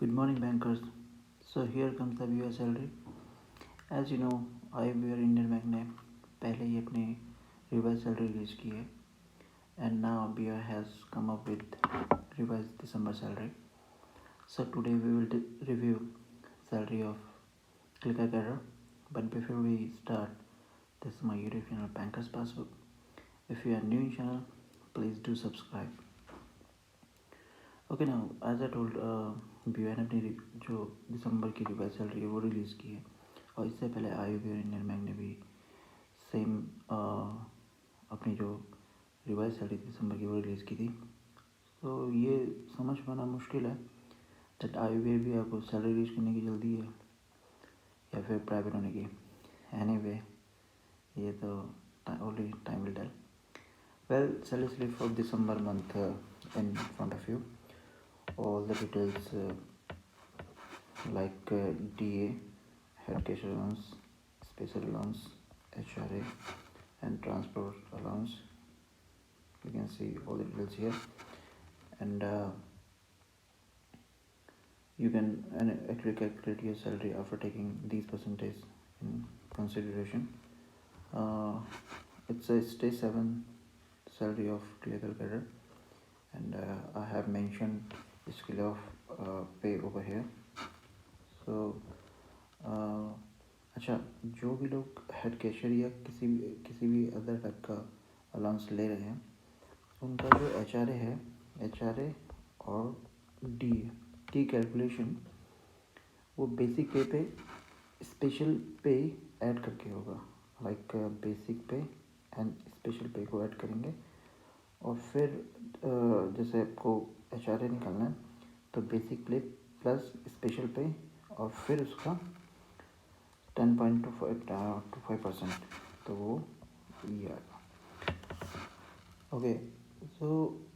Good morning, bankers. So here comes the BOI salary. As you know, IBR Indian Bank ने पहले ही अपनी revised salary release की है, and now BOI has come up with revised December salary. So today we will review salary of Clicker Career. But before we start, this is my YouTube channel Bankers Passbook. If you are new in channel, please do subscribe. Okay now as I told BOI ने अपनी जो दिसंबर की revise salary है वो release की है, और इससे पहले IBR इंडियन बैंक ने भी सेम अपनी जो रिवाइज सैलरी दिसंबर की वो रिलीज़ की थी. तो ये समझ पाना मुश्किल है दैट IBR भी आपको सैलरी रिलीज करने की जल्दी है या फिर प्राइवेट होने की. एनीवे, ये तो only time will tell. Well, salary slip for December month in front of you. All the details like DA, head cash allowance, special allowance, HRA and transport allowance. You can see all the details here, and you can actually calculate your salary after taking these percentage in consideration. It's a stage 7 salary of clerical career, and I have mentioned scale of pay over here. So अच्छा, जो भी लोग head cashier या किसी भी other type का allowance ले रहे हैं, उनका जो HRA है, HRA और DA की कैलकुलेशन वो बेसिक पे पे स्पेशल पे ऐड करके होगा. लाइक बेसिक पे एंड स्पेशल पे को ऐड करेंगे, और फिर जैसे आपको HRA निकालना है तो बेसिक पे प्लस स्पेशल पे और फिर उसका 10.25%, तो वो ये आएगा. ओके, सो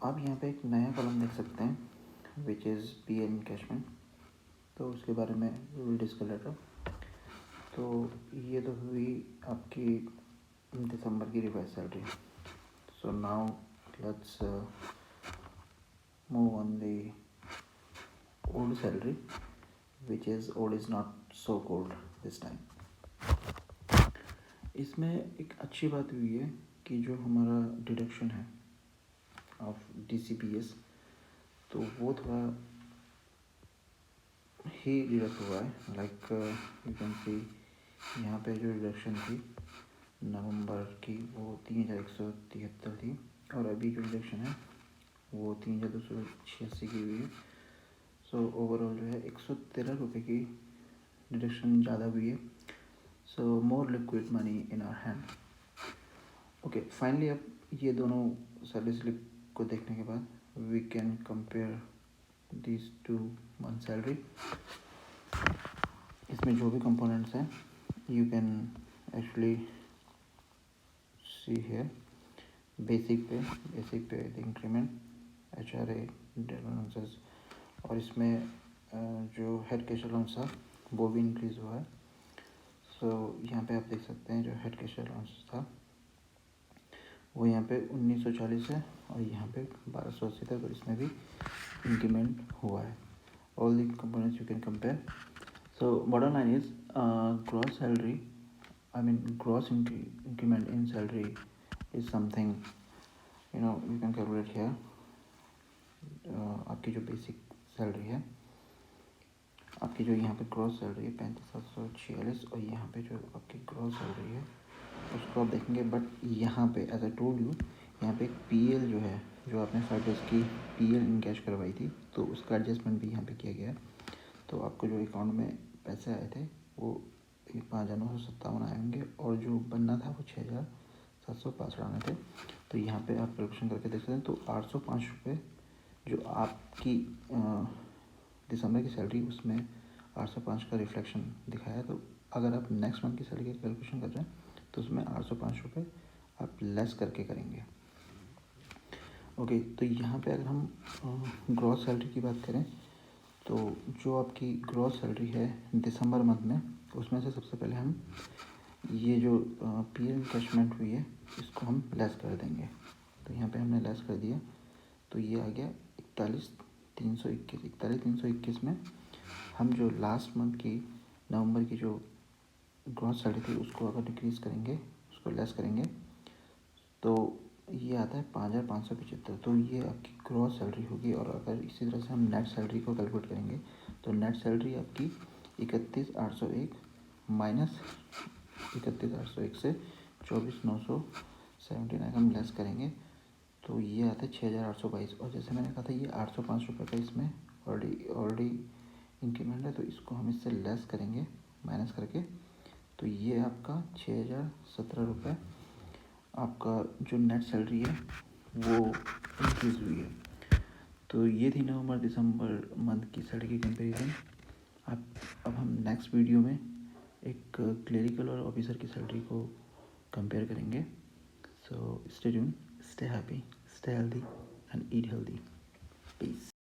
आप यहाँ पे एक नया कॉलम देख सकते हैं विच इज़ PL इनकैशमेंट. तो उसके बारे में विल डिस्कस लेटर. तो ये तो हुई आपकी दिसंबर की revise salary. So now let's move on the old salary, which is old is not so cold this time. इसमें एक अच्छी बात हुई है कि जो हमारा डिडक्शन है ऑफ DCPS, तो वो थोड़ा ही डिडक्ट हुआ है. लाइक यू कैन सी यहाँ पे जो डिडक्शन थी नवंबर की वो 3173 थी, और अभी जो डिडक्शन है वो 3286 की हुई है. सो ओवरऑल जो है 113 रुपये की डिडक्शन ज़्यादा हुई है. So more liquid money in our hand. Okay, finally अब ये दोनों सैलरी स्लिप को देखने के बाद we can compare this 2 month salary. इसमें जो भी कंपोनेंट्स हैं you can actually see here. Basic pay increment, HRA, allowances, और इसमें जो हेड कैश अलाउंस था वो भी इंक्रीज़ हुआ है. सो यहाँ पे आप देख सकते हैं जो हेड कैश अलाउंस था वो यहाँ पे 1940 है, और यहाँ पे 1280 था, तो इसमें भी इंक्रीमेंट हुआ है. All the components you can compare. So bottom line is gross salary, I mean gross increment in salary is something you can calculate here. आपकी जो बेसिक सैलरी है, आपकी जो यहाँ पे ग्रॉस सैलरी है 35,746, और यहाँ पे जो आपकी ग्रॉस सैलरी है उसको आप देखेंगे. बट यहाँ पे एज आई टोल्ड यू, यहाँ पे एक PL जो है, जो आपने 5 डेज़ की PL इन कैश करवाई थी, तो उसका एडजस्टमेंट भी यहाँ पे किया गया है. तो आपको जो अकाउंट में पैसे आए थे वो 5,957 आए होंगे, और जो बनना था वो 6,765 आने थे. तो यहाँ पे आप कैलकुलेशन करके देख सकते हैं. तो 805 रुपये जो आपकी दिसंबर की सैलरी, उसमें 805 का रिफ्लेक्शन दिखाया. तो अगर आप नेक्स्ट मंथ की सैलरी की कैलकुलेशन कर रहे हैं तो उसमें 805 रुपये आप लेस करके करेंगे. ओके, तो यहाँ पे अगर हम ग्रॉस सैलरी की बात करें तो जो आपकी ग्रॉस सैलरी है दिसंबर मंथ में, उसमें से सबसे पहले हम ये जो PL इनकैशमेंट हुई है इसको हम लेस कर देंगे. तो यहाँ पे हमने लेस कर दिया, तो ये आ गया 41,321 में हम जो लास्ट मंथ की नवंबर की जो ग्रॉस सैलरी थी उसको अगर डिक्रीज़ करेंगे, उसको लेस करेंगे, तो ये आता है 5,575। तो ये आपकी ग्रॉस सैलरी होगी। और अगर इसी तरह से हम नेट सैलरी को कैलकुलेट करेंगे तो नेट सैलरी आपकी 31,801 माइनस 31,801 से 24,979 हम लेस करेंगे तो ये आता है 6,822। और जैसे मैंने कहा था ये 805 रुपये का इसमें ऑलरेडी इंक्रीमेंट है, तो इसको हम इससे लेस करेंगे माइनस करके, तो ये आपका 6,017 रुपये आपका जो नेट सैलरी है वो इंक्रीज़ हुई है। तो ये थी नवंबर दिसंबर मंथ की सैलरी की कंपैरिजन। अब हम नेक्स्ट वीडियो में एक क्लरिकल और ऑफिसर की सैलरी को कंपेयर करेंगे। So stay tune, stay happy, stay healthy and eat healthy. Piece.